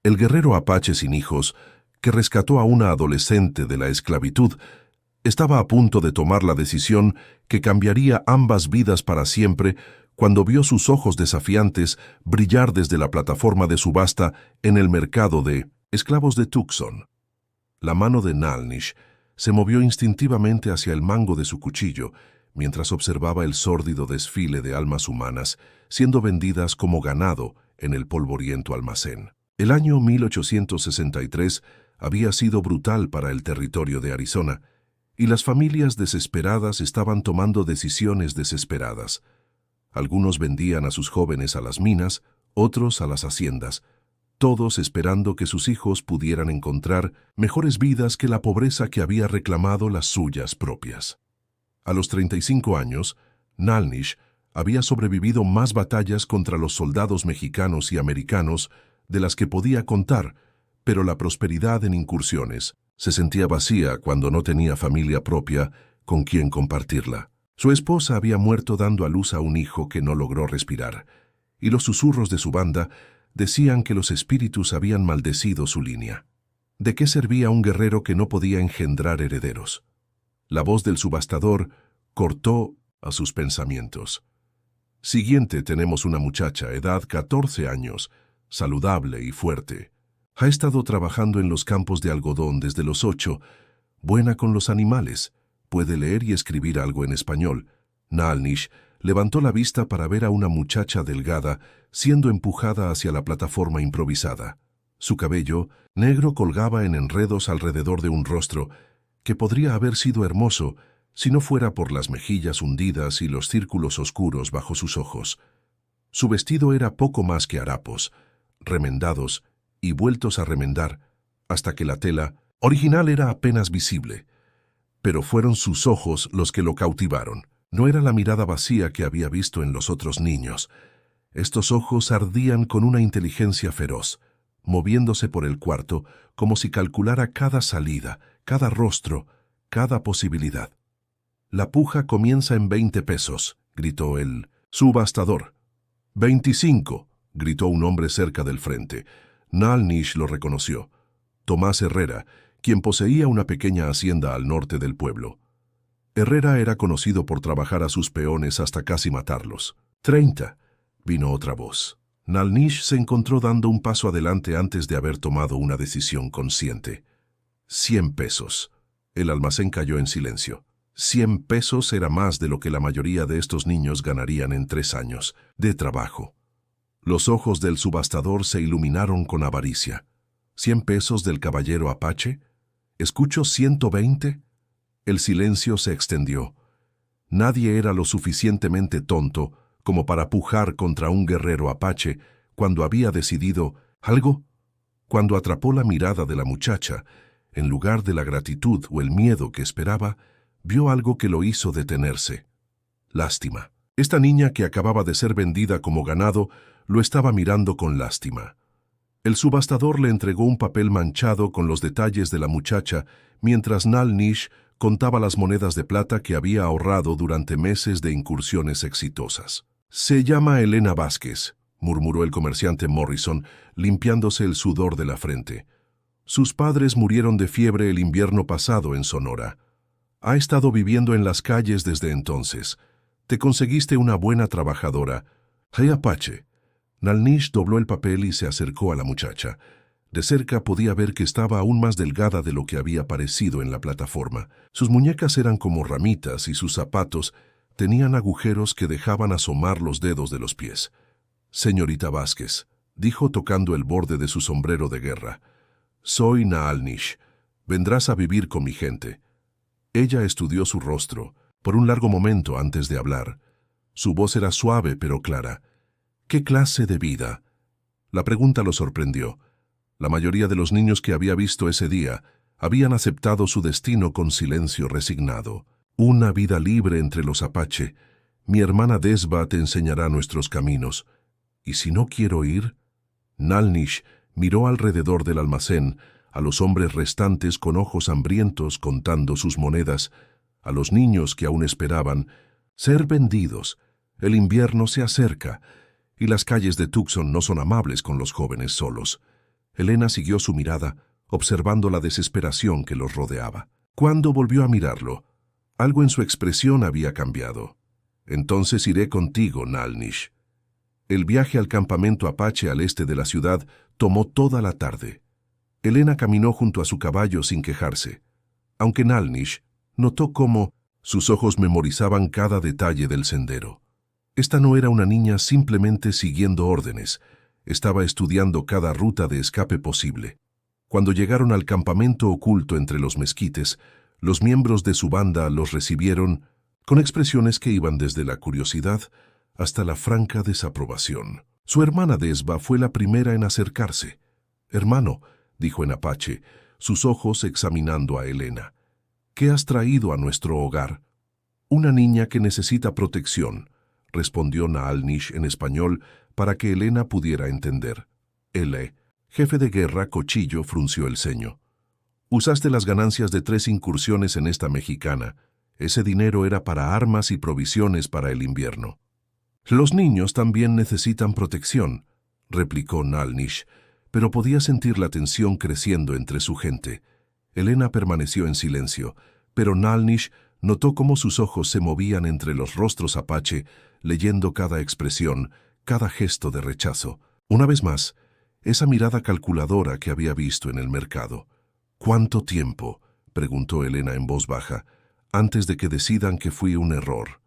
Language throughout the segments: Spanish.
El guerrero apache sin hijos, que rescató a una adolescente de la esclavitud, estaba a punto de tomar la decisión que cambiaría ambas vidas para siempre cuando vio sus ojos desafiantes brillar desde la plataforma de subasta en el mercado de esclavos de Tucson. La mano de Nalnish se movió instintivamente hacia el mango de su cuchillo mientras observaba el sórdido desfile de almas humanas siendo vendidas como ganado en el polvoriento almacén. El año 1863 había sido brutal para el territorio de Arizona, y las familias desesperadas estaban tomando decisiones desesperadas. Algunos vendían a sus jóvenes a las minas, otros a las haciendas, todos esperando que sus hijos pudieran encontrar mejores vidas que la pobreza que había reclamado las suyas propias. A los 35 años, Nalnish había sobrevivido más batallas contra los soldados mexicanos y americanos de las que podía contar, pero la prosperidad en incursiones se sentía vacía cuando no tenía familia propia con quien compartirla. Su esposa había muerto dando a luz a un hijo que no logró respirar, y los susurros de su banda decían que los espíritus habían maldecido su línea. ¿De qué servía un guerrero que no podía engendrar herederos? La voz del subastador cortó a sus pensamientos. Siguiente tenemos una muchacha, edad 14 años, saludable y fuerte. Ha estado trabajando en los campos de algodón desde los 8, buena con los animales, puede leer y escribir algo en español. Nalnish levantó la vista para ver a una muchacha delgada siendo empujada hacia la plataforma improvisada. Su cabello negro colgaba en enredos alrededor de un rostro que podría haber sido hermoso si no fuera por las mejillas hundidas y los círculos oscuros bajo sus ojos. Su vestido era poco más que harapos, remendados y vueltos a remendar, hasta que la tela original era apenas visible. Pero fueron sus ojos los que lo cautivaron. No era la mirada vacía que había visto en los otros niños. Estos ojos ardían con una inteligencia feroz, moviéndose por el cuarto como si calculara cada salida, cada rostro, cada posibilidad. «La puja comienza en 20 pesos», gritó el subastador. «25», gritó un hombre cerca del frente. Nalnish lo reconoció. Tomás Herrera, quien poseía una pequeña hacienda al norte del pueblo. Herrera era conocido por trabajar a sus peones hasta casi matarlos. «30», vino otra voz. Nalnish se encontró dando un paso adelante antes de haber tomado una decisión consciente. «100 pesos». El almacén cayó en silencio. 100 pesos era más de lo que la mayoría de estos niños ganarían en 3 años de trabajo. Los ojos del subastador se iluminaron con avaricia. ¿100 pesos del caballero apache? ¿Escucho 120? El silencio se extendió. Nadie era lo suficientemente tonto como para pujar contra un guerrero apache cuando había decidido algo. Cuando atrapó la mirada de la muchacha, en lugar de la gratitud o el miedo que esperaba, vio algo que lo hizo detenerse. Lástima. Esta niña que acababa de ser vendida como ganado lo estaba mirando con lástima. El subastador le entregó un papel manchado con los detalles de la muchacha mientras Nalnish contaba las monedas de plata que había ahorrado durante meses de incursiones exitosas. «Se llama Elena Vázquez», murmuró el comerciante Morrison, limpiándose el sudor de la frente. «Sus padres murieron de fiebre el invierno pasado en Sonora. Ha estado viviendo en las calles desde entonces. Te conseguiste una buena trabajadora. Hey, Apache». Nalnish dobló el papel y se acercó a la muchacha. De cerca podía ver que estaba aún más delgada de lo que había parecido en la plataforma. Sus muñecas eran como ramitas y sus zapatos tenían agujeros que dejaban asomar los dedos de los pies. «Señorita Vázquez», dijo tocando el borde de su sombrero de guerra. «Soy Nalnish. Vendrás a vivir con mi gente». Ella estudió su rostro por un largo momento antes de hablar. Su voz era suave pero clara. «¿Qué clase de vida?». La pregunta lo sorprendió. La mayoría de los niños que había visto ese día habían aceptado su destino con silencio resignado. «Una vida libre entre los apache. Mi hermana Desba te enseñará nuestros caminos. ¿Y si no quiero ir?». Nalnish miró alrededor del almacén, a los hombres restantes con ojos hambrientos contando sus monedas, a los niños que aún esperaban ser vendidos. El invierno se acerca, y las calles de Tucson no son amables con los jóvenes solos. Elena siguió su mirada, observando la desesperación que los rodeaba. Cuando volvió a mirarlo, algo en su expresión había cambiado. «Entonces iré contigo, Nalnish». El viaje al campamento apache al este de la ciudad tomó toda la tarde. Elena caminó junto a su caballo sin quejarse, aunque Nalnish notó cómo sus ojos memorizaban cada detalle del sendero. Esta no era una niña simplemente siguiendo órdenes, estaba estudiando cada ruta de escape posible. Cuando llegaron al campamento oculto entre los mezquites, los miembros de su banda los recibieron con expresiones que iban desde la curiosidad hasta la franca desaprobación. Su hermana Desba fue la primera en acercarse. «Hermano», dijo en apache, sus ojos examinando a Elena, «¿qué has traído a nuestro hogar?» «Una niña que necesita protección», respondió Naalnish en español para que Elena pudiera entender. El jefe de guerra, Cochillo, frunció el ceño. «Usaste las ganancias de 3 incursiones en esta mexicana. Ese dinero era para armas y provisiones para el invierno». «Los niños también necesitan protección», replicó Naalnish, pero podía sentir la tensión creciendo entre su gente. Elena permaneció en silencio, pero Naalnish notó cómo sus ojos se movían entre los rostros apache, leyendo cada expresión, cada gesto de rechazo. Una vez más, esa mirada calculadora que había visto en el mercado. «¿Cuánto tiempo?», preguntó Elena en voz baja, «antes de que decidan que fui un error».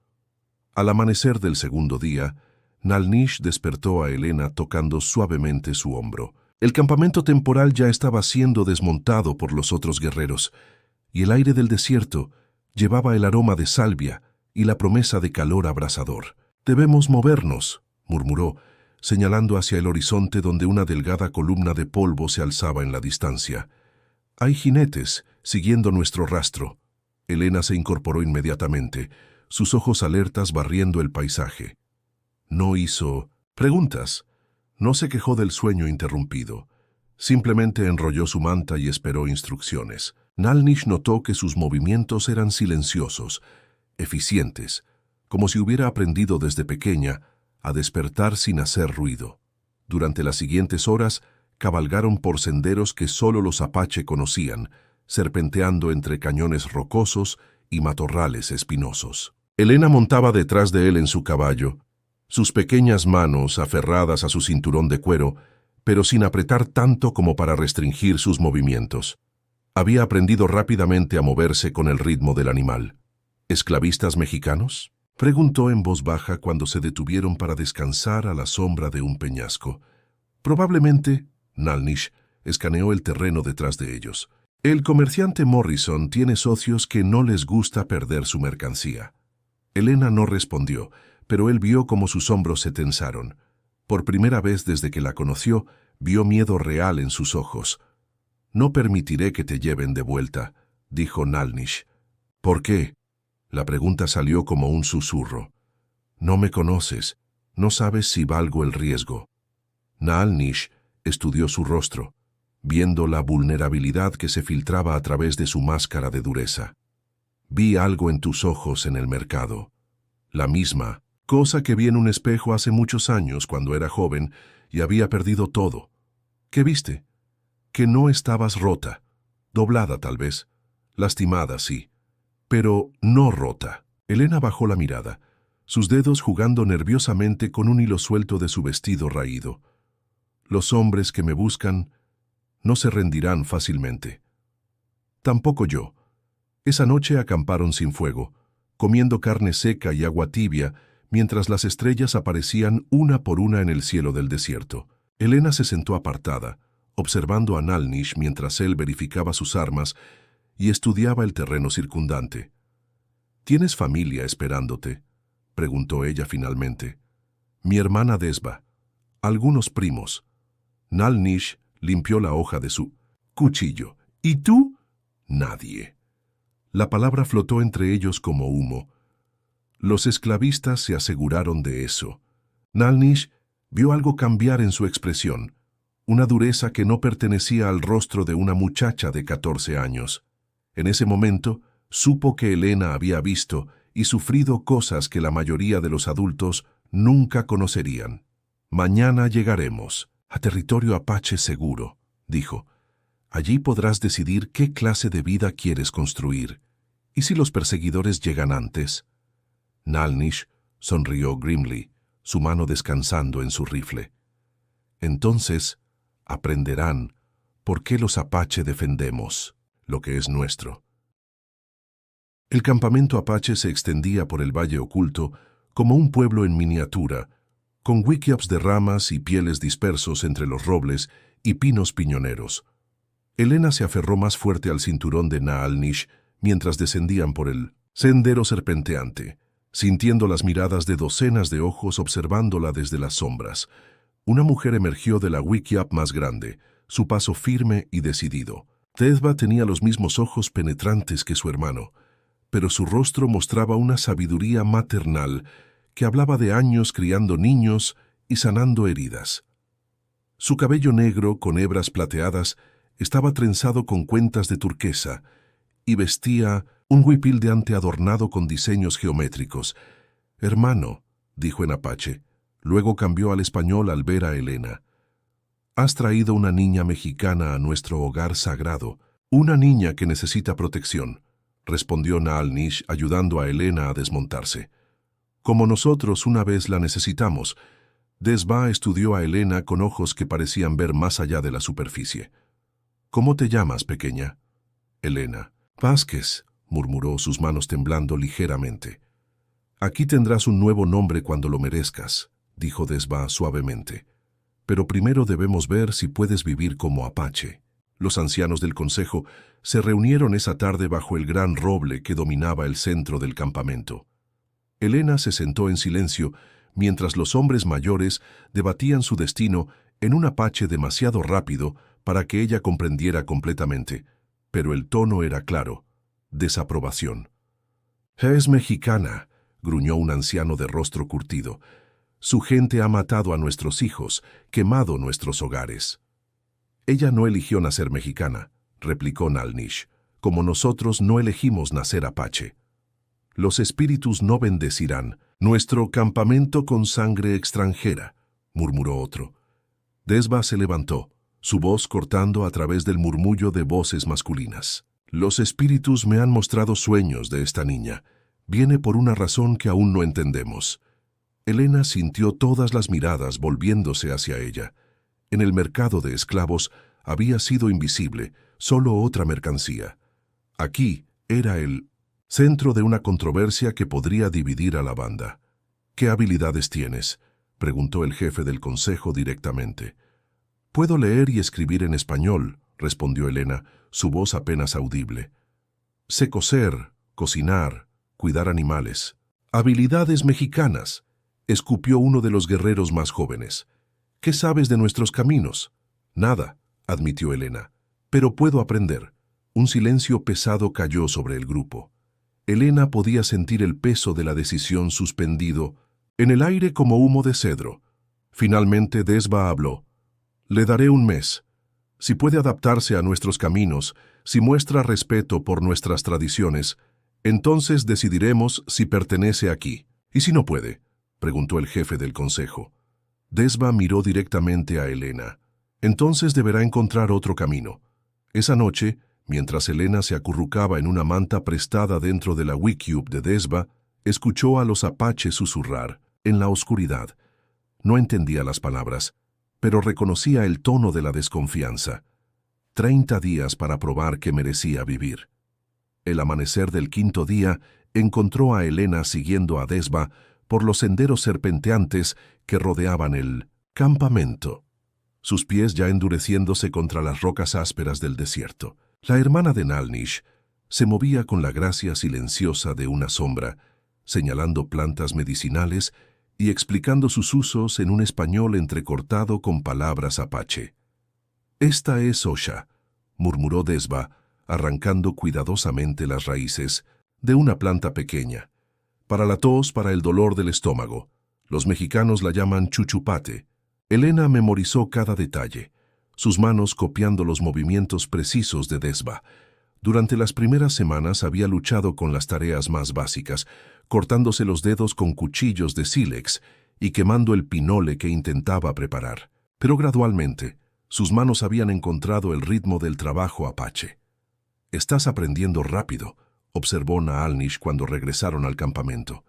Al amanecer del segundo día, Naalnish despertó a Elena tocando suavemente su hombro. El campamento temporal ya estaba siendo desmontado por los otros guerreros, y el aire del desierto llevaba el aroma de salvia y la promesa de calor abrasador. «Debemos movernos», murmuró, señalando hacia el horizonte donde una delgada columna de polvo se alzaba en la distancia. «Hay jinetes siguiendo nuestro rastro». Elena se incorporó inmediatamente, sus ojos alertas barriendo el paisaje. No hizo preguntas, no se quejó del sueño interrumpido. Simplemente enrolló su manta y esperó instrucciones. Naalnish notó que sus movimientos eran silenciosos, eficientes, como si hubiera aprendido desde pequeña a despertar sin hacer ruido. Durante las siguientes horas, cabalgaron por senderos que solo los apache conocían, serpenteando entre cañones rocosos y matorrales espinosos. Elena montaba detrás de él en su caballo, sus pequeñas manos aferradas a su cinturón de cuero, pero sin apretar tanto como para restringir sus movimientos. Había aprendido rápidamente a moverse con el ritmo del animal. «¿Esclavistas mexicanos?», preguntó en voz baja cuando se detuvieron para descansar a la sombra de un peñasco. «Probablemente», Naalnish escaneó el terreno detrás de ellos. «El comerciante Morrison tiene socios que no les gusta perder su mercancía». Elena no respondió, pero él vio cómo sus hombros se tensaron. Por primera vez desde que la conoció, vio miedo real en sus ojos. «No permitiré que te lleven de vuelta», dijo Naalnish. «¿Por qué?». La pregunta salió como un susurro. «No me conoces, no sabes si valgo el riesgo». Naalnish estudió su rostro, viendo la vulnerabilidad que se filtraba a través de su máscara de dureza. «Vi algo en tus ojos en el mercado. La misma cosa que vi en un espejo hace muchos años cuando era joven y había perdido todo. ¿Qué viste? Que no estabas rota, doblada tal vez, lastimada sí, pero no rota». Elena bajó la mirada, sus dedos jugando nerviosamente con un hilo suelto de su vestido raído. «Los hombres que me buscan no se rendirán fácilmente. Tampoco yo». Esa noche acamparon sin fuego, comiendo carne seca y agua tibia, mientras las estrellas aparecían una por una en el cielo del desierto. Elena se sentó apartada, observando a Naalnish mientras él verificaba sus armas y estudiaba el terreno circundante. «¿Tienes familia esperándote?», preguntó ella finalmente. «Mi hermana Desba. Algunos primos». Naalnish limpió la hoja de su cuchillo. «¿Y tú?». «Nadie». La palabra flotó entre ellos como humo. Los esclavistas se aseguraron de eso. Naalnish vio algo cambiar en su expresión, una dureza que no pertenecía al rostro de una muchacha de 14 años. En ese momento, supo que Elena había visto y sufrido cosas que la mayoría de los adultos nunca conocerían. «Mañana llegaremos a territorio apache seguro», dijo. Allí podrás decidir qué clase de vida quieres construir. ¿Y si los perseguidores llegan antes? Nalnish sonrió grimly, su mano descansando en su rifle. Entonces aprenderán por qué los apache defendemos lo que es nuestro. El campamento apache se extendía por el valle oculto como un pueblo en miniatura, con wickiups de ramas y pieles dispersos entre los robles y pinos piñoneros. Elena se aferró más fuerte al cinturón de Naalnish mientras descendían por el sendero serpenteante, sintiendo las miradas de docenas de ojos observándola desde las sombras. Una mujer emergió de la wickiup más grande, su paso firme y decidido. Desba tenía los mismos ojos penetrantes que su hermano, pero su rostro mostraba una sabiduría maternal que hablaba de años criando niños y sanando heridas. Su cabello negro con hebras plateadas estaba trenzado con cuentas de turquesa y vestía un huipil de ante adornado con diseños geométricos. «Hermano», dijo en apache, luego cambió al español al ver a Elena. «Has traído una niña mexicana a nuestro hogar sagrado, una niña que necesita protección», respondió Naalnish ayudando a Elena a desmontarse. «Como nosotros una vez la necesitamos». Desba estudió a Elena con ojos que parecían ver más allá de la superficie. «¿Cómo te llamas, pequeña?» «Elena». «Vázquez», murmuró, sus manos temblando ligeramente. «Aquí tendrás un nuevo nombre cuando lo merezcas», dijo Desba suavemente. «Pero primero debemos ver si puedes vivir como apache». Los ancianos del consejo se reunieron esa tarde bajo el gran roble que dominaba el centro del campamento. Elena se sentó en silencio mientras los hombres mayores debatían su destino en un apache demasiado rápido para que ella comprendiera completamente, pero el tono era claro: desaprobación. «Es mexicana», gruñó un anciano de rostro curtido. «Su gente ha matado a nuestros hijos, quemado nuestros hogares». «Ella no eligió nacer mexicana», replicó Naalnish, «como nosotros no elegimos nacer apache. Los espíritus no bendecirán nuestro campamento con sangre extranjera», murmuró otro. Desba se levantó, su voz cortando a través del murmullo de voces masculinas. «Los espíritus me han mostrado sueños de esta niña. Viene por una razón que aún no entendemos». Elena sintió todas las miradas volviéndose hacia ella. En el mercado de esclavos había sido invisible, solo otra mercancía. Aquí era el centro de una controversia que podría dividir a la banda. «¿Qué habilidades tienes?», preguntó el jefe del consejo directamente. «Puedo leer y escribir en español», respondió Elena, su voz apenas audible. «Sé coser, cocinar, cuidar animales». «Habilidades mexicanas», escupió uno de los guerreros más jóvenes. «¿Qué sabes de nuestros caminos?» «Nada», admitió Elena, «pero puedo aprender». Un silencio pesado cayó sobre el grupo. Elena podía sentir el peso de la decisión suspendido en el aire como humo de cedro. Finalmente Desba habló. «Le daré un mes. Si puede adaptarse a nuestros caminos, si muestra respeto por nuestras tradiciones, entonces decidiremos si pertenece aquí». «¿Y si no puede?», preguntó el jefe del consejo. Desba miró directamente a Elena. «Entonces deberá encontrar otro camino». Esa noche, mientras Elena se acurrucaba en una manta prestada dentro de la wickiup de Desba, escuchó a los apaches susurrar, en la oscuridad. No entendía las palabras, pero reconocía el tono de la desconfianza. 30 días para probar que merecía vivir. El amanecer del quinto día encontró a Elena siguiendo a Desba por los senderos serpenteantes que rodeaban el campamento, sus pies ya endureciéndose contra las rocas ásperas del desierto. La hermana de Naalnish se movía con la gracia silenciosa de una sombra, señalando plantas medicinales y explicando sus usos en un español entrecortado con palabras apache. «Esta es Osha», murmuró Desba, arrancando cuidadosamente las raíces de una planta pequeña. «Para la tos, para el dolor del estómago. Los mexicanos la llaman chuchupate». Elena memorizó cada detalle, sus manos copiando los movimientos precisos de Desba. Durante las primeras semanas había luchado con las tareas más básicas, cortándose los dedos con cuchillos de sílex y quemando el pinole que intentaba preparar. Pero gradualmente, Sus manos habían encontrado el ritmo del trabajo apache. «Estás aprendiendo rápido», observó Naalnish cuando regresaron al campamento.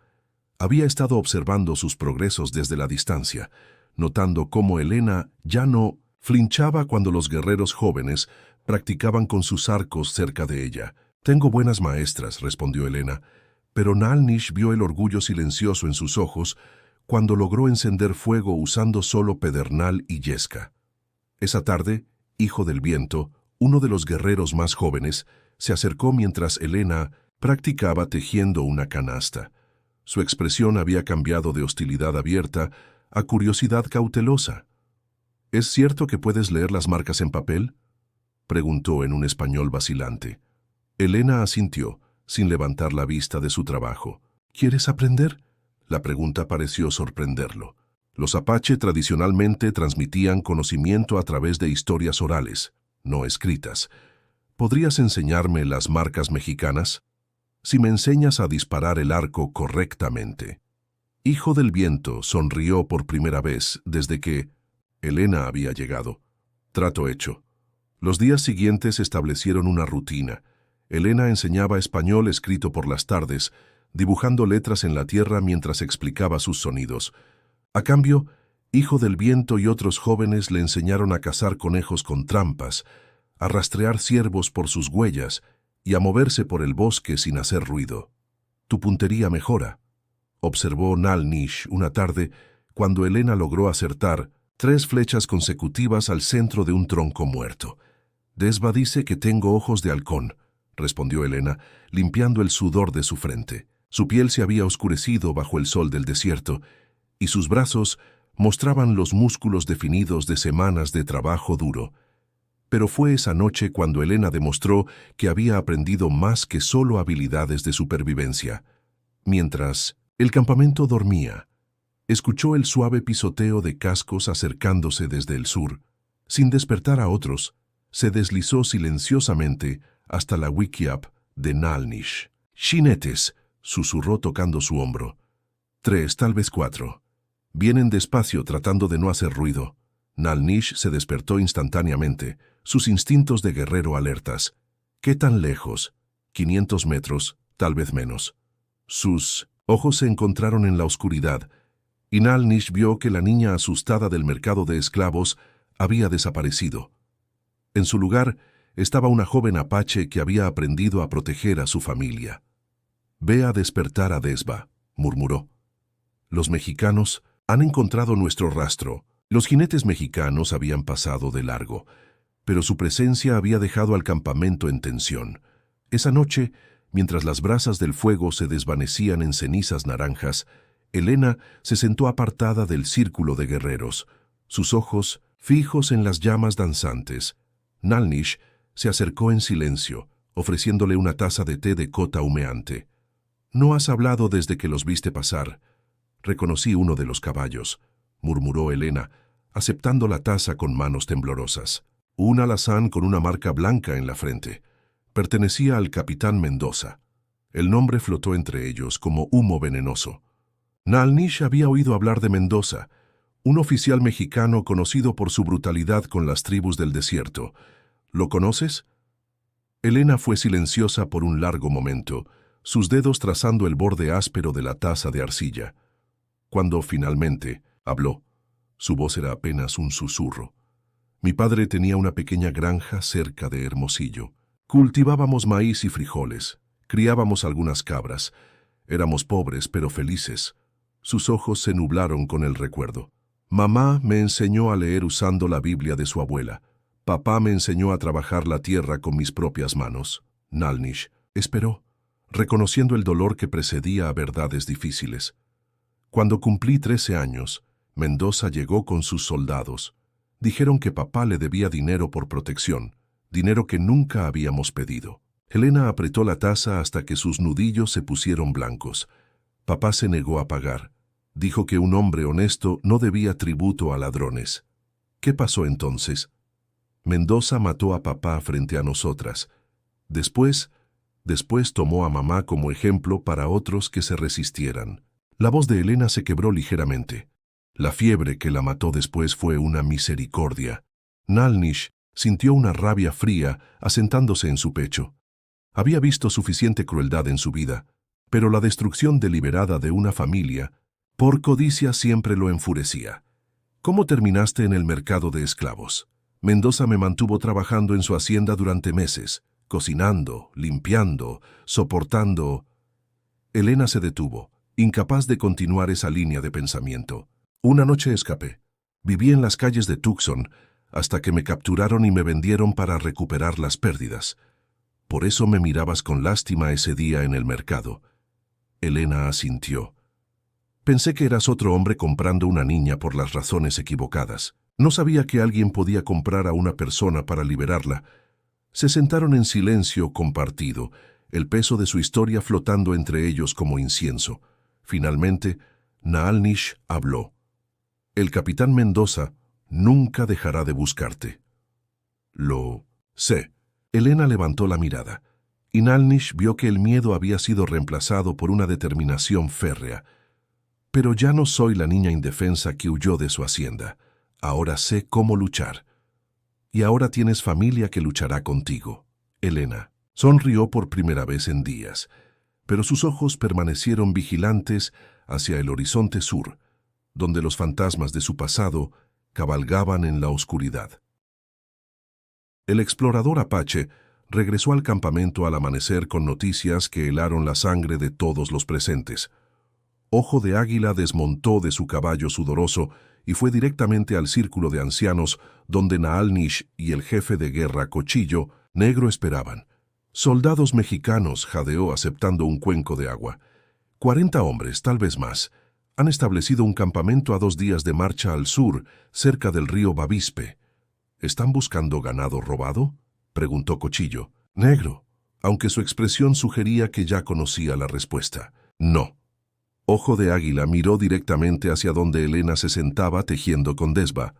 Había estado observando sus progresos desde la distancia, notando cómo Elena ya no flinchaba cuando los guerreros jóvenes practicaban con sus arcos cerca de ella. «Tengo buenas maestras», respondió Elena, pero Naalnish vio el orgullo silencioso en sus ojos cuando logró encender fuego usando solo pedernal y yesca. Esa tarde, Hijo del Viento, uno de los guerreros más jóvenes, se acercó mientras Elena practicaba tejiendo una canasta. Su expresión había cambiado de hostilidad abierta a curiosidad cautelosa. «¿Es cierto que puedes leer las marcas en papel?», preguntó en un español vacilante. Elena asintió, sin levantar la vista de su trabajo. «¿Quieres aprender?». La pregunta pareció sorprenderlo. Los apache tradicionalmente transmitían conocimiento a través de historias orales, no escritas. «¿Podrías enseñarme las marcas mexicanas?». «Si me enseñas a disparar el arco correctamente». Hijo del Viento sonrió por primera vez desde que Elena había llegado. Trato hecho. Los días siguientes establecieron una rutina. Elena enseñaba español escrito por las tardes, dibujando letras en la tierra mientras explicaba sus sonidos. A cambio, Hijo del Viento y otros jóvenes le enseñaron a cazar conejos con trampas, a rastrear ciervos por sus huellas y a moverse por el bosque sin hacer ruido. «Tu puntería mejora», observó Naalnish una tarde cuando Elena logró acertar 3 flechas consecutivas al centro de un tronco muerto. «Desba dice que tengo ojos de halcón», respondió Elena, limpiando el sudor de su frente. Su piel se había oscurecido bajo el sol del desierto, y sus brazos mostraban los músculos definidos de semanas de trabajo duro. Pero fue esa noche cuando Elena demostró que había aprendido más que solo habilidades de supervivencia. Mientras el campamento dormía, escuchó el suave pisoteo de cascos acercándose desde el sur. Sin despertar a otros, se deslizó silenciosamente hasta la wickiup de Naalnish. «Jinetes», susurró tocando su hombro. «3, tal vez 4. Vienen despacio tratando de no hacer ruido». Naalnish se despertó instantáneamente, sus instintos de guerrero alertas. «¿Qué tan lejos?». «500 metros, tal vez menos». Sus ojos se encontraron en la oscuridad, y Naalnish vio que la niña asustada del mercado de esclavos había desaparecido. En su lugar estaba una joven apache que había aprendido a proteger a su familia. «Ve a despertar a Desba», murmuró. «Los mexicanos han encontrado nuestro rastro». Los jinetes mexicanos habían pasado de largo, pero su presencia había dejado al campamento en tensión. Esa noche, mientras las brasas del fuego se desvanecían en cenizas naranjas, Elena se sentó apartada del círculo de guerreros, sus ojos fijos en las llamas danzantes. Naalnish se acercó en silencio, ofreciéndole una taza de té de cota humeante. «No has hablado desde que los viste pasar». «Reconocí uno de los caballos», murmuró Elena, aceptando la taza con manos temblorosas. Un alazán con una marca blanca en la frente. Pertenecía al capitán Mendoza. El nombre flotó entre ellos como humo venenoso. Naalnish había oído hablar de Mendoza, un oficial mexicano conocido por su brutalidad con las tribus del desierto. «¿Lo conoces?». Elena fue silenciosa por un largo momento, sus dedos trazando el borde áspero de la taza de arcilla. Cuando finalmente habló, su voz era apenas un susurro. «Mi padre tenía una pequeña granja cerca de Hermosillo. Cultivábamos maíz y frijoles, criábamos algunas cabras. Éramos pobres pero felices». Sus ojos se nublaron con el recuerdo. «Mamá me enseñó a leer usando la Biblia de su abuela. Papá me enseñó a trabajar la tierra con mis propias manos». Naalnish esperó, reconociendo el dolor que precedía a verdades difíciles. «Cuando cumplí 13 años, Mendoza llegó con sus soldados. Dijeron que papá le debía dinero por protección, dinero que nunca habíamos pedido». Elena apretó la taza hasta que sus nudillos se pusieron blancos. Papá se negó a pagar. Dijo que un hombre honesto no debía tributo a ladrones. ¿Qué pasó entonces? Mendoza mató a papá frente a nosotras. Después tomó a mamá como ejemplo para otros que se resistieran. La voz de Elena se quebró ligeramente. La fiebre que la mató después fue una misericordia. Nalnish sintió una rabia fría asentándose en su pecho. Había visto suficiente crueldad en su vida, pero la destrucción deliberada de una familia, por codicia, siempre lo enfurecía. ¿Cómo terminaste en el mercado de esclavos? Mendoza me mantuvo trabajando en su hacienda durante meses, cocinando, limpiando, soportando. Elena se detuvo, incapaz de continuar esa línea de pensamiento. Una noche escapé. Viví en las calles de Tucson hasta que me capturaron y me vendieron para recuperar las pérdidas. Por eso me mirabas con lástima ese día en el mercado. Elena asintió. Pensé que eras otro hombre comprando una niña por las razones equivocadas. No sabía que alguien podía comprar a una persona para liberarla. Se sentaron en silencio compartido, el peso de su historia flotando entre ellos como incienso. Finalmente, Nalnish habló. El capitán Mendoza nunca dejará de buscarte. Lo sé. Elena levantó la mirada, y Nalnish vio que el miedo había sido reemplazado por una determinación férrea. Pero ya no soy la niña indefensa que huyó de su hacienda. Ahora sé cómo luchar. Y ahora tienes familia que luchará contigo. Elena sonrió por primera vez en días, pero sus ojos permanecieron vigilantes hacia el horizonte sur, donde los fantasmas de su pasado cabalgaban en la oscuridad. El explorador apache regresó al campamento al amanecer con noticias que helaron la sangre de todos los presentes. Ojo de Águila desmontó de su caballo sudoroso y fue directamente al círculo de ancianos donde Nalnish y el jefe de guerra Cuchillo Negro esperaban. Soldados mexicanos, jadeó aceptando un cuenco de agua. 40 hombres, tal vez más. Han establecido un campamento a 2 días de marcha al sur, cerca del río Bavispe. ¿Están buscando ganado robado?, preguntó Cuchillo Negro, aunque su expresión sugería que ya conocía la respuesta. No. Ojo de Águila miró directamente hacia donde Elena se sentaba tejiendo con desba.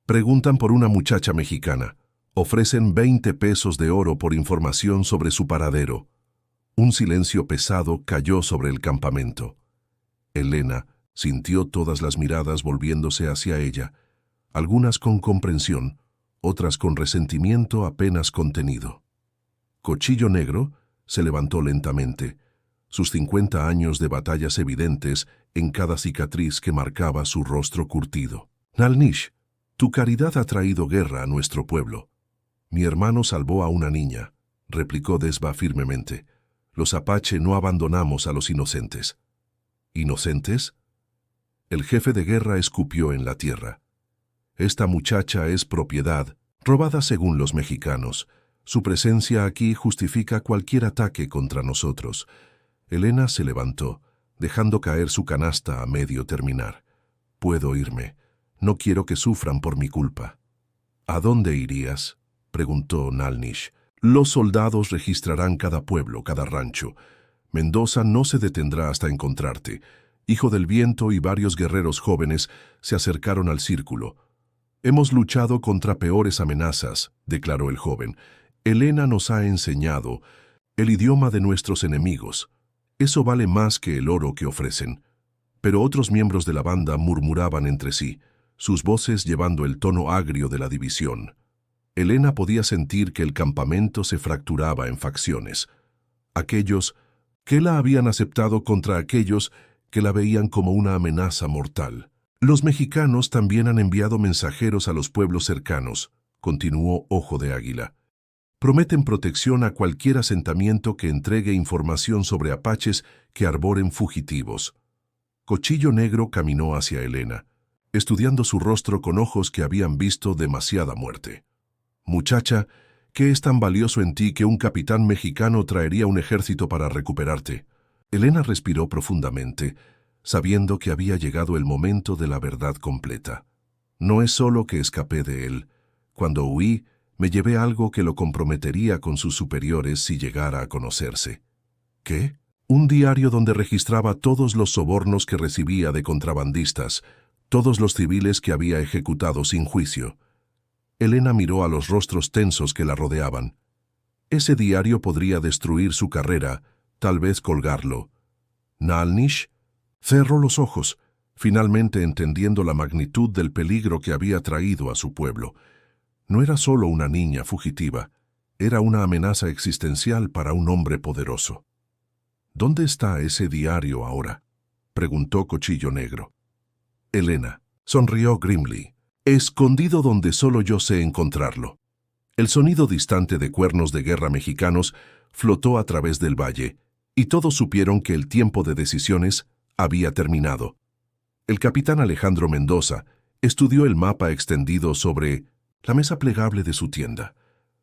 Preguntan por una muchacha mexicana. Ofrecen 20 pesos de oro por información sobre su paradero. Un silencio pesado cayó sobre el campamento. Elena sintió todas las miradas volviéndose hacia ella, algunas con comprensión, otras con resentimiento apenas contenido. Cuchillo Negro se levantó lentamente, sus 50 años de batallas evidentes en cada cicatriz que marcaba su rostro curtido. Nalnish, tu caridad ha traído guerra a nuestro pueblo. Mi hermano salvó a una niña, replicó Desba firmemente. Los apache no abandonamos a los inocentes. ¿Inocentes? El jefe de guerra escupió en la tierra. Esta muchacha es propiedad, robada según los mexicanos. Su presencia aquí justifica cualquier ataque contra nosotros. Elena se levantó, dejando caer su canasta a medio terminar. Puedo irme. No quiero que sufran por mi culpa. ¿A dónde irías?, preguntó Nalnish. Los soldados registrarán cada pueblo, cada rancho. Mendoza no se detendrá hasta encontrarte. Hijo del Viento y varios guerreros jóvenes se acercaron al círculo. Hemos luchado contra peores amenazas, declaró el joven. Elena nos ha enseñado el idioma de nuestros enemigos. Eso vale más que el oro que ofrecen. Pero otros miembros de la banda murmuraban entre sí, sus voces llevando el tono agrio de la división. Elena podía sentir que el campamento se fracturaba en facciones. Aquellos que la habían aceptado contra aquellos que la veían como una amenaza mortal. Los mexicanos también han enviado mensajeros a los pueblos cercanos, continuó Ojo de Águila. Prometen protección a cualquier asentamiento que entregue información sobre apaches que arboren fugitivos. Cuchillo Negro caminó hacia Elena, estudiando su rostro con ojos que habían visto demasiada muerte. Muchacha, ¿qué es tan valioso en ti que un capitán mexicano traería un ejército para recuperarte? Elena respiró profundamente, sabiendo que había llegado el momento de la verdad completa. No es solo que escapé de él. Cuando huí, me llevé algo que lo comprometería con sus superiores si llegara a conocerse. ¿Qué? Un diario donde registraba todos los sobornos que recibía de contrabandistas, todos los civiles que había ejecutado sin juicio. Elena miró a los rostros tensos que la rodeaban. Ese diario podría destruir su carrera, tal vez colgarlo. Nalnish cerró los ojos, finalmente entendiendo la magnitud del peligro que había traído a su pueblo. No era solo una niña fugitiva, era una amenaza existencial para un hombre poderoso. ¿Dónde está ese diario ahora?, preguntó Cuchillo Negro. Elena sonrió Grimly. Escondido donde solo yo sé encontrarlo. El sonido distante de cuernos de guerra mexicanos flotó a través del valle, y todos supieron que el tiempo de decisiones había terminado. El capitán Alejandro Mendoza estudió el mapa extendido sobre la mesa plegable de su tienda,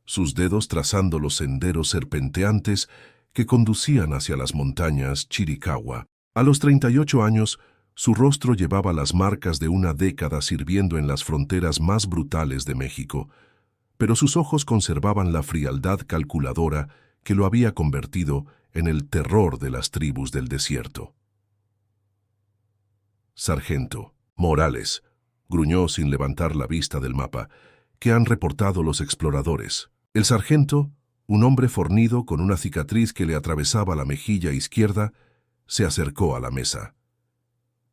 sus dedos trazando los senderos serpenteantes que conducían hacia las montañas Chiricahua. A los 38 años, su rostro llevaba las marcas de una década sirviendo en las fronteras más brutales de México, pero sus ojos conservaban la frialdad calculadora que lo había convertido en el terror de las tribus del desierto. Sargento Morales, gruñó sin levantar la vista del mapa, ¿qué han reportado los exploradores? El sargento, un hombre fornido con una cicatriz que le atravesaba la mejilla izquierda, se acercó a la mesa.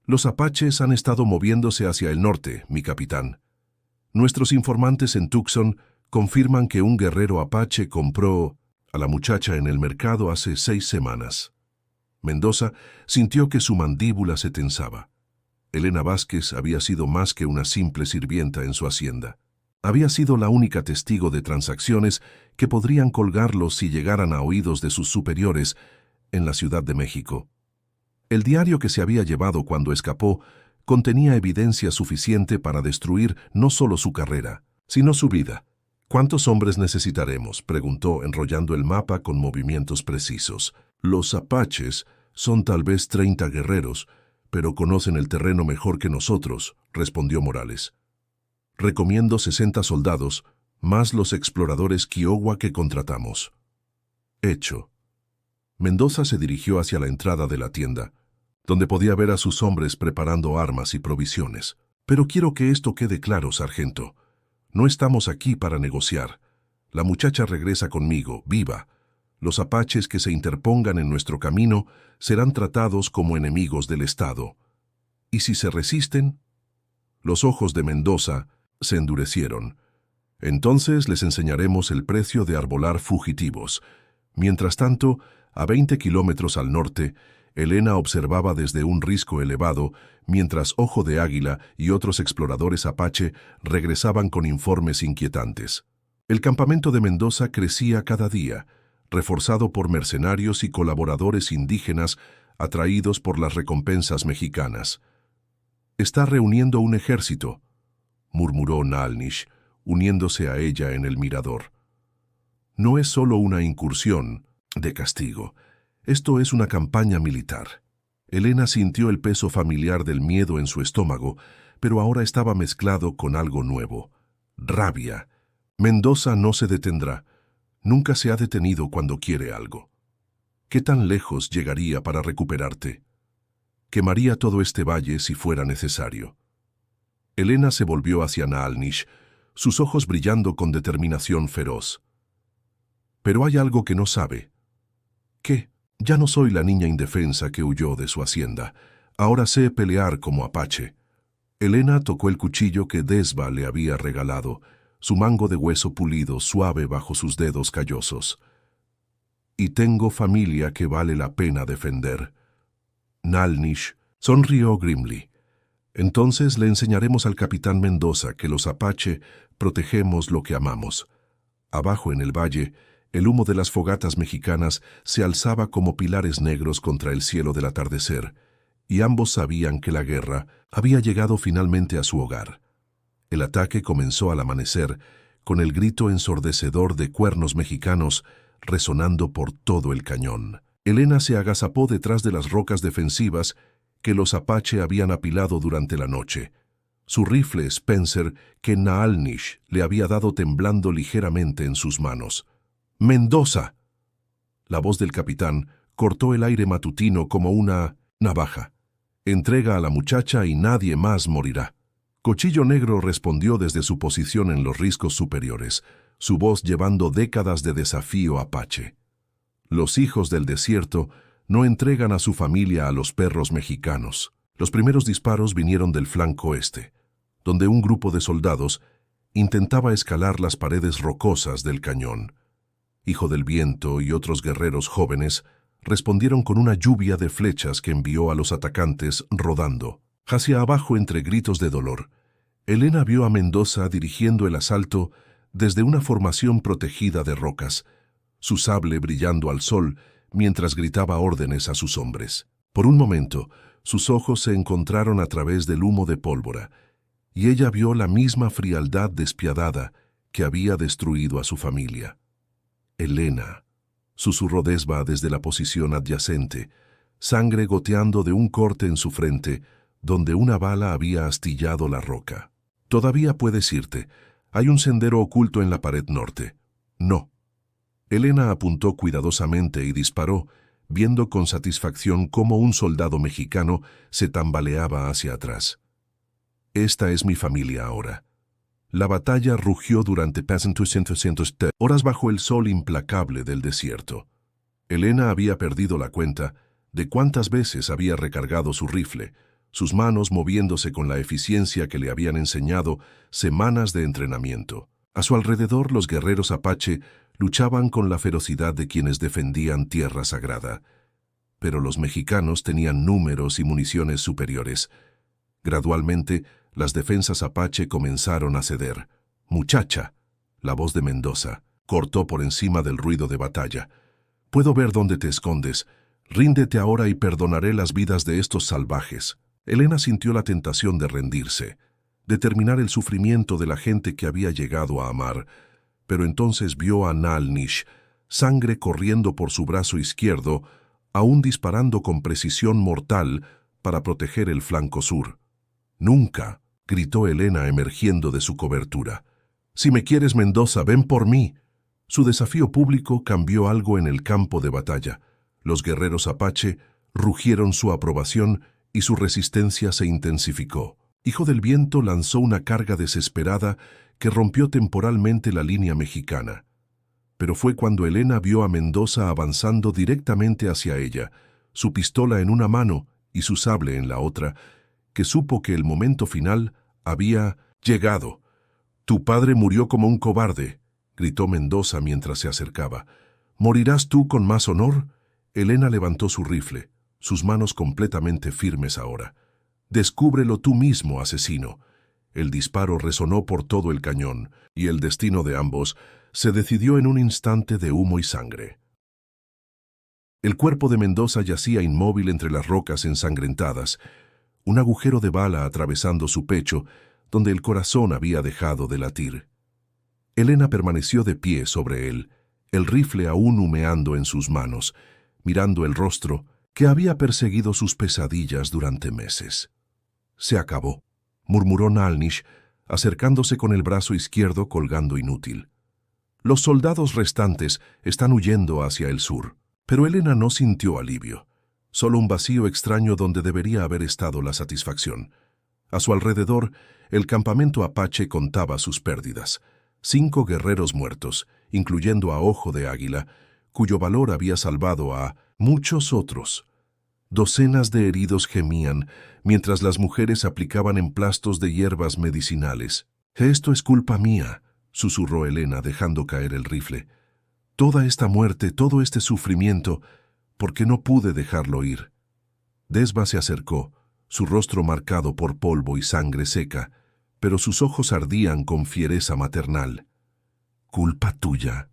Los apaches han estado moviéndose hacia el norte, mi capitán. Nuestros informantes en Tucson confirman que un guerrero apache compró a la muchacha en el mercado hace 6 semanas. Mendoza sintió que su mandíbula se tensaba. Elena Vázquez había sido más que una simple sirvienta en su hacienda. Había sido la única testigo de transacciones que podrían colgarlos si llegaran a oídos de sus superiores en la Ciudad de México. El diario que se había llevado cuando escapó contenía evidencia suficiente para destruir no solo su carrera, sino su vida. ¿Cuántos hombres necesitaremos?, preguntó, enrollando el mapa con movimientos precisos. Los apaches son tal vez 30 guerreros, pero conocen el terreno mejor que nosotros, respondió Morales. Recomiendo 60 soldados, más los exploradores Kiowa que contratamos. Hecho. Mendoza se dirigió hacia la entrada de la tienda, donde podía ver a sus hombres preparando armas y provisiones. Pero quiero que esto quede claro, sargento. No estamos aquí para negociar. La muchacha regresa conmigo, viva. Los apaches que se interpongan en nuestro camino serán tratados como enemigos del Estado. ¿Y si se resisten? Los ojos de Mendoza se endurecieron. Entonces les enseñaremos el precio de arbolar fugitivos. Mientras tanto, a 20 kilómetros al norte, Elena observaba desde un risco elevado, mientras Ojo de Águila y otros exploradores apache regresaban con informes inquietantes. El campamento de Mendoza crecía cada día, reforzado por mercenarios y colaboradores indígenas atraídos por las recompensas mexicanas. «Está reuniendo un ejército», murmuró Nalnish, uniéndose a ella en el mirador. «No es solo una incursión de castigo. Esto es una campaña militar». Elena sintió el peso familiar del miedo en su estómago, pero ahora estaba mezclado con algo nuevo. Rabia. Mendoza no se detendrá. Nunca se ha detenido cuando quiere algo. ¿Qué tan lejos llegaría para recuperarte? Quemaría todo este valle si fuera necesario. Elena se volvió hacia Naalnish, sus ojos brillando con determinación feroz. Pero hay algo que no sabe. ¿Qué? Ya no soy la niña indefensa que huyó de su hacienda. Ahora sé pelear como apache. Elena tocó el cuchillo que Desva le había regalado, su mango de hueso pulido suave bajo sus dedos callosos. Y tengo familia que vale la pena defender. Nalnish sonrió Grimly. Entonces le enseñaremos al capitán Mendoza que los apache protegemos lo que amamos. Abajo en el valle, el humo de las fogatas mexicanas se alzaba como pilares negros contra el cielo del atardecer, y ambos sabían que la guerra había llegado finalmente a su hogar. El ataque comenzó al amanecer, con el grito ensordecedor de cuernos mexicanos resonando por todo el cañón. Elena se agazapó detrás de las rocas defensivas que los apache habían apilado durante la noche. Su rifle Spencer que Naalnish le había dado temblando ligeramente en sus manos. ¡Mendoza! La voz del capitán cortó el aire matutino como una navaja. Entrega a la muchacha y nadie más morirá. Cuchillo Negro respondió desde su posición en los riscos superiores, su voz llevando décadas de desafío apache. Los hijos del desierto no entregan a su familia a los perros mexicanos. Los primeros disparos vinieron del flanco este, donde un grupo de soldados intentaba escalar las paredes rocosas del cañón. Hijo del Viento y otros guerreros jóvenes respondieron con una lluvia de flechas que envió a los atacantes rodando. Hacia abajo entre gritos de dolor, Elena vio a Mendoza dirigiendo el asalto desde una formación protegida de rocas, su sable brillando al sol mientras gritaba órdenes a sus hombres. Por un momento, sus ojos se encontraron a través del humo de pólvora, y ella vio la misma frialdad despiadada que había destruido a su familia. «Elena», susurró Desva desde la posición adyacente, sangre goteando de un corte en su frente, donde una bala había astillado la roca. «Todavía puedes irte. Hay un sendero oculto en la pared norte». «No». Elena apuntó cuidadosamente y disparó, viendo con satisfacción cómo un soldado mexicano se tambaleaba hacia atrás. «Esta es mi familia ahora». La batalla rugió durante horas bajo el sol implacable del desierto. Elena había perdido la cuenta de cuántas veces había recargado su rifle, sus manos moviéndose con la eficiencia que le habían enseñado semanas de entrenamiento. A su alrededor, los guerreros apache luchaban con la ferocidad de quienes defendían tierra sagrada. Pero los mexicanos tenían números y municiones superiores. Gradualmente, las defensas apache comenzaron a ceder. «Muchacha», la voz de Mendoza cortó por encima del ruido de batalla. «Puedo ver dónde te escondes. Ríndete ahora y perdonaré las vidas de estos salvajes». Elena sintió la tentación de rendirse, de terminar el sufrimiento de la gente que había llegado a amar, pero entonces vio a Nalnish, sangre corriendo por su brazo izquierdo, aún disparando con precisión mortal para proteger el flanco sur. «Nunca», gritó Elena emergiendo de su cobertura. «Si me quieres, Mendoza, ven por mí». Su desafío público cambió algo en el campo de batalla. Los guerreros apache rugieron su aprobación y su resistencia se intensificó. Hijo del Viento lanzó una carga desesperada que rompió temporalmente la línea mexicana. Pero fue cuando Elena vio a Mendoza avanzando directamente hacia ella, su pistola en una mano y su sable en la otra, que supo que el momento final había llegado. «Tu padre murió como un cobarde», gritó Mendoza mientras se acercaba. «¿Morirás tú con más honor?» Elena levantó su rifle, sus manos completamente firmes ahora. «Descúbrelo tú mismo, asesino». El disparo resonó por todo el cañón, y el destino de ambos se decidió en un instante de humo y sangre. El cuerpo de Mendoza yacía inmóvil entre las rocas ensangrentadas, un agujero de bala atravesando su pecho, donde el corazón había dejado de latir. Elena permaneció de pie sobre él, el rifle aún humeando en sus manos, mirando el rostro que había perseguido sus pesadillas durante meses. «Se acabó», murmuró Nalnish, acercándose con el brazo izquierdo colgando inútil. «Los soldados restantes están huyendo hacia el sur». Pero Elena no sintió alivio, solo un vacío extraño donde debería haber estado la satisfacción. A su alrededor, el campamento apache contaba sus pérdidas. 5 guerreros muertos, incluyendo a Ojo de Águila, cuyo valor había salvado a muchos otros. Docenas de heridos gemían, mientras las mujeres aplicaban emplastos de hierbas medicinales. «Esto es culpa mía», susurró Elena dejando caer el rifle. «Toda esta muerte, todo este sufrimiento, ¿por qué no pude dejarlo ir?» Desva se acercó, su rostro marcado por polvo y sangre seca, pero sus ojos ardían con fiereza maternal. «Culpa tuya.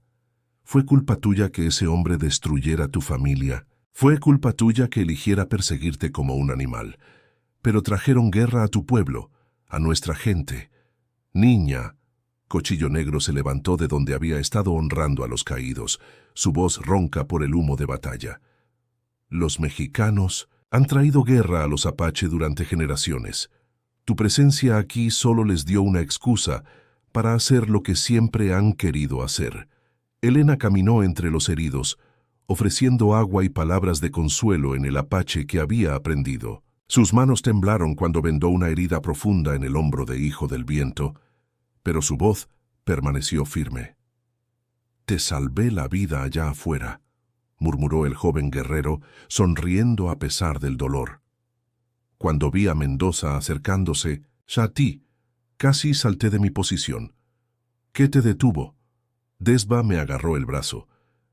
Fue culpa tuya que ese hombre destruyera tu familia. Fue culpa tuya que eligiera perseguirte como un animal. Pero trajeron guerra a tu pueblo, a nuestra gente. Niña». Cuchillo Negro se levantó de donde había estado honrando a los caídos, su voz ronca por el humo de batalla. «Los mexicanos han traído guerra a los apache durante generaciones. Tu presencia aquí solo les dio una excusa para hacer lo que siempre han querido hacer». Elena caminó entre los heridos, ofreciendo agua y palabras de consuelo en el apache que había aprendido. Sus manos temblaron cuando vendó una herida profunda en el hombro de Hijo del Viento, pero su voz permaneció firme. «Te salvé la vida allá afuera», murmuró el joven guerrero, sonriendo a pesar del dolor. Cuando vi a Mendoza acercándose, Shati, casi salté de mi posición. ¿Qué te detuvo? Desba me agarró el brazo.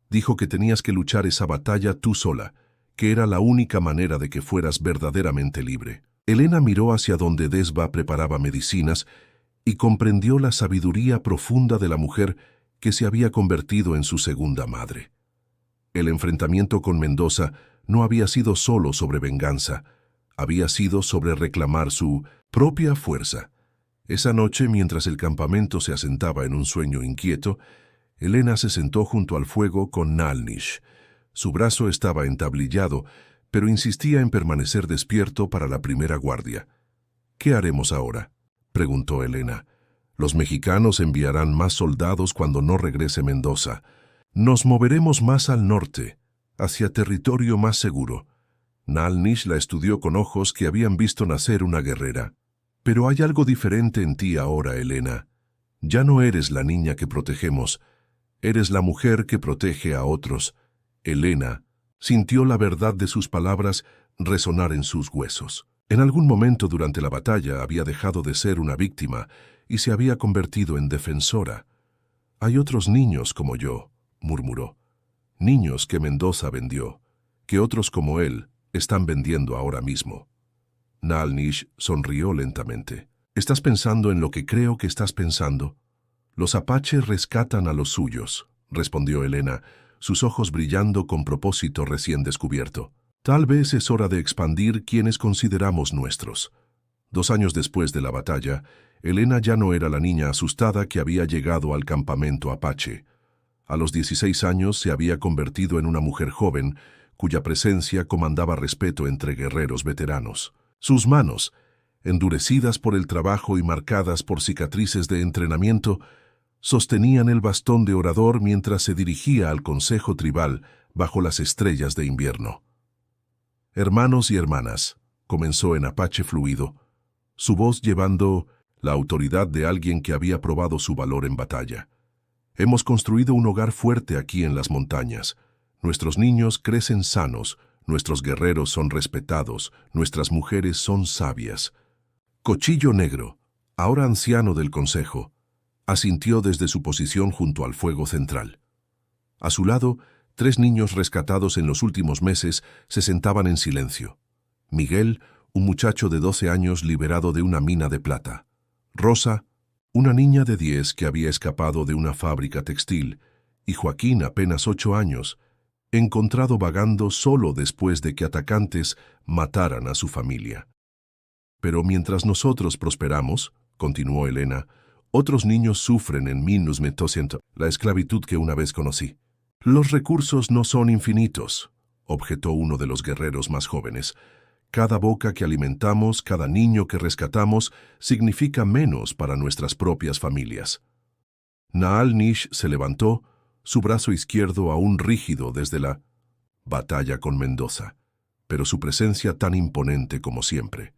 Dijo que tenías que luchar esa batalla tú sola, que era la única manera de que fueras verdaderamente libre. Elena miró hacia donde Desba preparaba medicinas y comprendió la sabiduría profunda de la mujer que se había convertido en su segunda madre. El enfrentamiento con Mendoza no había sido solo sobre venganza, había sido sobre reclamar su propia fuerza. Esa noche, mientras el campamento se asentaba en un sueño inquieto, Elena se sentó junto al fuego con Nalnish. Su brazo estaba entablillado, pero insistía en permanecer despierto para la primera guardia. «¿Qué haremos ahora?», preguntó Elena. «Los mexicanos enviarán más soldados cuando no regrese Mendoza. Nos moveremos más al norte, hacia territorio más seguro». Nalnish la estudió con ojos que habían visto nacer una guerrera. «Pero hay algo diferente en ti ahora, Elena. Ya no eres la niña que protegemos. Eres la mujer que protege a otros». Elena sintió la verdad de sus palabras resonar en sus huesos. En algún momento durante la batalla había dejado de ser una víctima y se había convertido en defensora. «Hay otros niños como yo», murmuró. «Niños que Mendoza vendió, que otros como él están vendiendo ahora mismo». Nalnish sonrió lentamente. «¿Estás pensando en lo que creo que estás pensando? Los apaches rescatan a los suyos», respondió Elena, sus ojos brillando con propósito recién descubierto. «Tal vez es hora de expandir quienes consideramos nuestros». 2 años después de la batalla, Elena ya no era la niña asustada que había llegado al campamento apache. A los 16 años se había convertido en una mujer joven, cuya presencia comandaba respeto entre guerreros veteranos. Sus manos, endurecidas por el trabajo y marcadas por cicatrices de entrenamiento, sostenían el bastón de orador mientras se dirigía al consejo tribal bajo las estrellas de invierno. «Hermanos y hermanas», comenzó en apache fluido, su voz llevando la autoridad de alguien que había probado su valor en batalla. «Hemos construido un hogar fuerte aquí en las montañas. Nuestros niños crecen sanos, nuestros guerreros son respetados, nuestras mujeres son sabias». Cuchillo Negro, ahora anciano del consejo, asintió desde su posición junto al fuego central. A su lado, 3 niños rescatados en los últimos meses se sentaban en silencio. Miguel, un muchacho de 12 años liberado de una mina de plata. Rosa, una niña de 10 que había escapado de una fábrica textil. Y Joaquín, apenas 8 años, encontrado vagando solo después de que atacantes mataran a su familia. «Pero mientras nosotros prosperamos», continuó Elena, «otros niños sufren en 1900, la esclavitud que una vez conocí». «Los recursos no son infinitos», objetó uno de los guerreros más jóvenes. «Cada boca que alimentamos, cada niño que rescatamos, significa menos para nuestras propias familias». Naalnish se levantó, su brazo izquierdo aún rígido desde la batalla con Mendoza, pero su presencia tan imponente como siempre.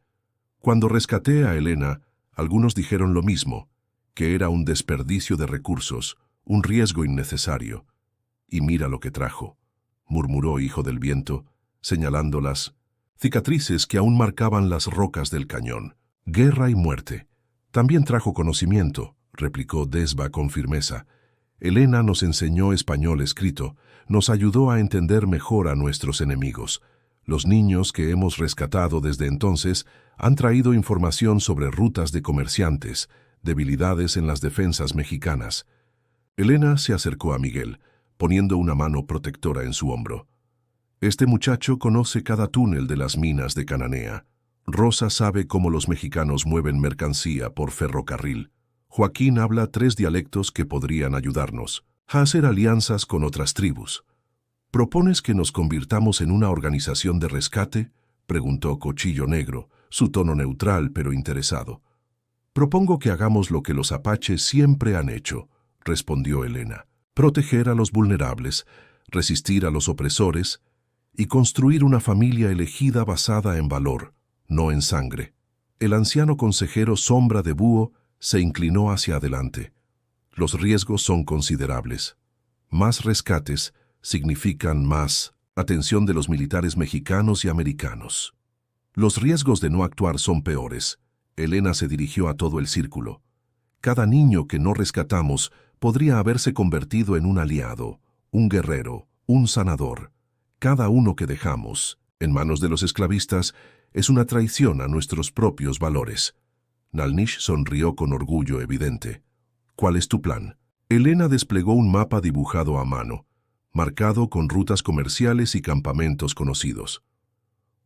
«Cuando rescaté a Elena, algunos dijeron lo mismo, que era un desperdicio de recursos, un riesgo innecesario. Y mira lo que trajo», murmuró Hijo del Viento, señalando las cicatrices que aún marcaban las rocas del cañón. «Guerra y muerte. También trajo conocimiento», replicó Desba con firmeza. «Elena nos enseñó español escrito, nos ayudó a entender mejor a nuestros enemigos. Los niños que hemos rescatado desde entonces han traído información sobre rutas de comerciantes, debilidades en las defensas mexicanas». Elena se acercó a Miguel, poniendo una mano protectora en su hombro. «Este muchacho conoce cada túnel de las minas de Cananea. Rosa sabe cómo los mexicanos mueven mercancía por ferrocarril. Joaquín habla 3 dialectos que podrían ayudarnos a hacer alianzas con otras tribus». «¿Propones que nos convirtamos en una organización de rescate?», preguntó Cuchillo Negro, su tono neutral pero interesado. «Propongo que hagamos lo que los apaches siempre han hecho», respondió Elena. «Proteger a los vulnerables, resistir a los opresores y construir una familia elegida basada en valor, no en sangre». El anciano consejero Sombra de Búho se inclinó hacia adelante. «Los riesgos son considerables. Más rescates significan más atención de los militares mexicanos y americanos. Los riesgos de no actuar son peores». Elena se dirigió a todo el círculo. Cada niño que no rescatamos podría haberse convertido en un aliado, un guerrero, un sanador. Cada uno que dejamos en manos de los esclavistas es una traición a nuestros propios valores. Nalnish sonrió con orgullo evidente. ¿Cuál es tu plan? Elena desplegó un mapa dibujado a mano, marcado con rutas comerciales y campamentos conocidos.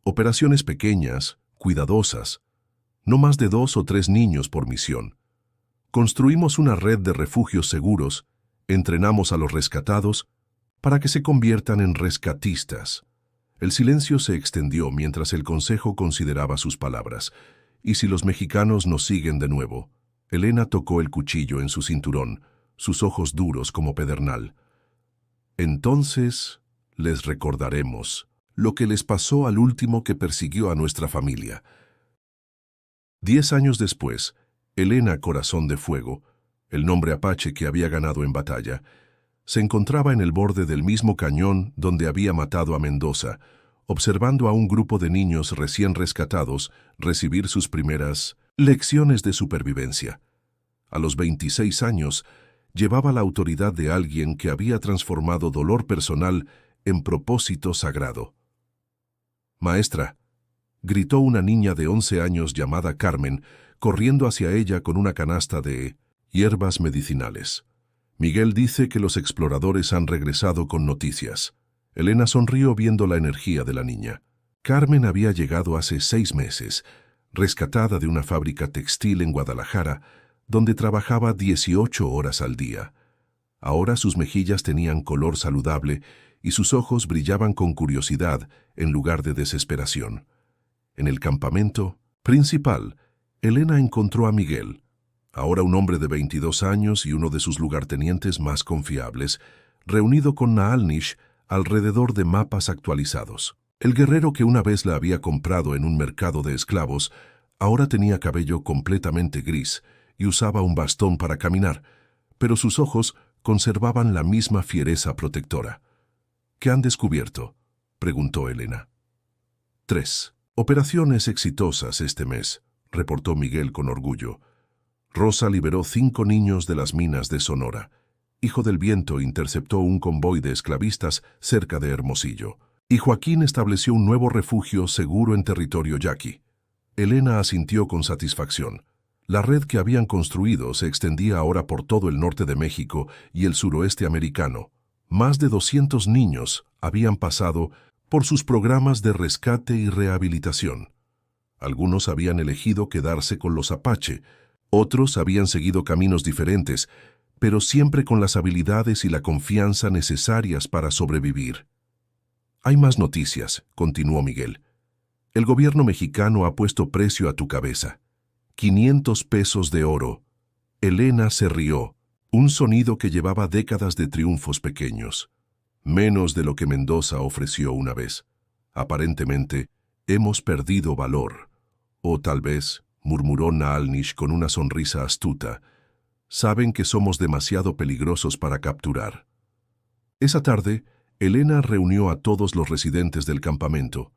Operaciones pequeñas, cuidadosas, no más de 2 o 3 niños por misión. Construimos una red de refugios seguros, entrenamos a los rescatados para que se conviertan en rescatistas. El silencio se extendió mientras el consejo consideraba sus palabras. ¿Y si los mexicanos nos siguen de nuevo? Elena tocó el cuchillo en su cinturón, sus ojos duros como pedernal. Entonces les recordaremos lo que les pasó al último que persiguió a nuestra familia. 10 años después, Elena Corazón de Fuego, el nombre apache que había ganado en batalla, se encontraba en el borde del mismo cañón donde había matado a Mendoza, observando a un grupo de niños recién rescatados recibir sus primeras lecciones de supervivencia. A los 26 años, llevaba la autoridad de alguien que había transformado dolor personal en propósito sagrado. «Maestra», gritó una niña de 11 años llamada Carmen, corriendo hacia ella con una canasta de hierbas medicinales. «Miguel dice que los exploradores han regresado con noticias». Elena sonrió viendo la energía de la niña. Carmen había llegado hace 6 meses, rescatada de una fábrica textil en Guadalajara, donde trabajaba 18 horas al día. Ahora sus mejillas tenían color saludable y sus ojos brillaban con curiosidad en lugar de desesperación. En el campamento principal, Elena encontró a Miguel, ahora un hombre de 22 años y uno de sus lugartenientes más confiables, reunido con Nalnish alrededor de mapas actualizados. El guerrero que una vez la había comprado en un mercado de esclavos, ahora tenía cabello completamente gris y usaba un bastón para caminar, pero sus ojos conservaban la misma fiereza protectora. «¿Qué han descubierto?», preguntó Elena. 3 operaciones exitosas este mes», reportó Miguel con orgullo. «Rosa liberó 5 niños de las minas de Sonora. Hijo del Viento interceptó un convoy de esclavistas cerca de Hermosillo. Y Joaquín estableció un nuevo refugio seguro en territorio yaqui». Elena asintió con satisfacción. La red que habían construido se extendía ahora por todo el norte de México y el suroeste americano. Más de 200 niños habían pasado por sus programas de rescate y rehabilitación. Algunos habían elegido quedarse con los Apache, otros habían seguido caminos diferentes, pero siempre con las habilidades y la confianza necesarias para sobrevivir. «Hay más noticias», continuó Miguel. «El gobierno mexicano ha puesto precio a tu cabeza. 500 pesos de oro». Elena se rió, un sonido que llevaba décadas de triunfos pequeños. Menos de lo que Mendoza ofreció una vez. Aparentemente, hemos perdido valor. O tal vez, murmuró Nalnish con una sonrisa astuta, saben que somos demasiado peligrosos para capturar. Esa tarde, Elena reunió a todos los residentes del campamento.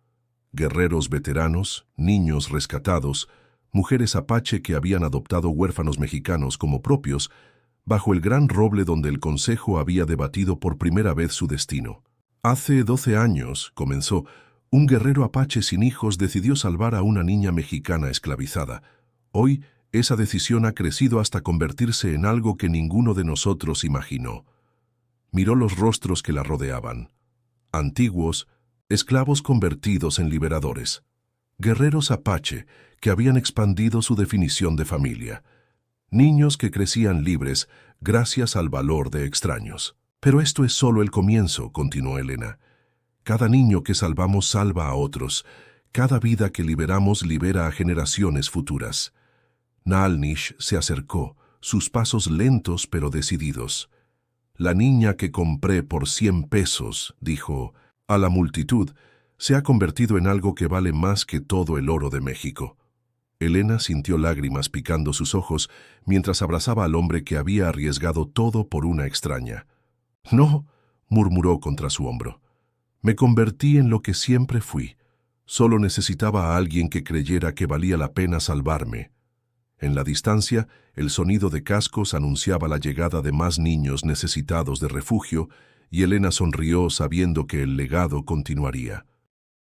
Guerreros veteranos, niños rescatados, mujeres apache que habían adoptado huérfanos mexicanos como propios, bajo el gran roble donde el consejo había debatido por primera vez su destino. «Hace 12 años», comenzó, «un guerrero apache sin hijos decidió salvar a una niña mexicana esclavizada. Hoy, esa decisión ha crecido hasta convertirse en algo que ninguno de nosotros imaginó». Miró los rostros que la rodeaban. Antiguos, esclavos convertidos en liberadores. Guerreros apache que habían expandido su definición de familia. Niños que crecían libres gracias al valor de extraños. «Pero esto es solo el comienzo», continuó Elena. «Cada niño que salvamos salva a otros. Cada vida que liberamos libera a generaciones futuras». Nalnish se acercó, sus pasos lentos pero decididos. «La niña que compré por 100 pesos», dijo, «a la multitud, se ha convertido en algo que vale más que todo el oro de México». Elena sintió lágrimas picando sus ojos mientras abrazaba al hombre que había arriesgado todo por una extraña. «No», murmuró contra su hombro. «Me convertí en lo que siempre fui. Solo necesitaba a alguien que creyera que valía la pena salvarme». En la distancia, el sonido de cascos anunciaba la llegada de más niños necesitados de refugio, y Elena sonrió sabiendo que el legado continuaría.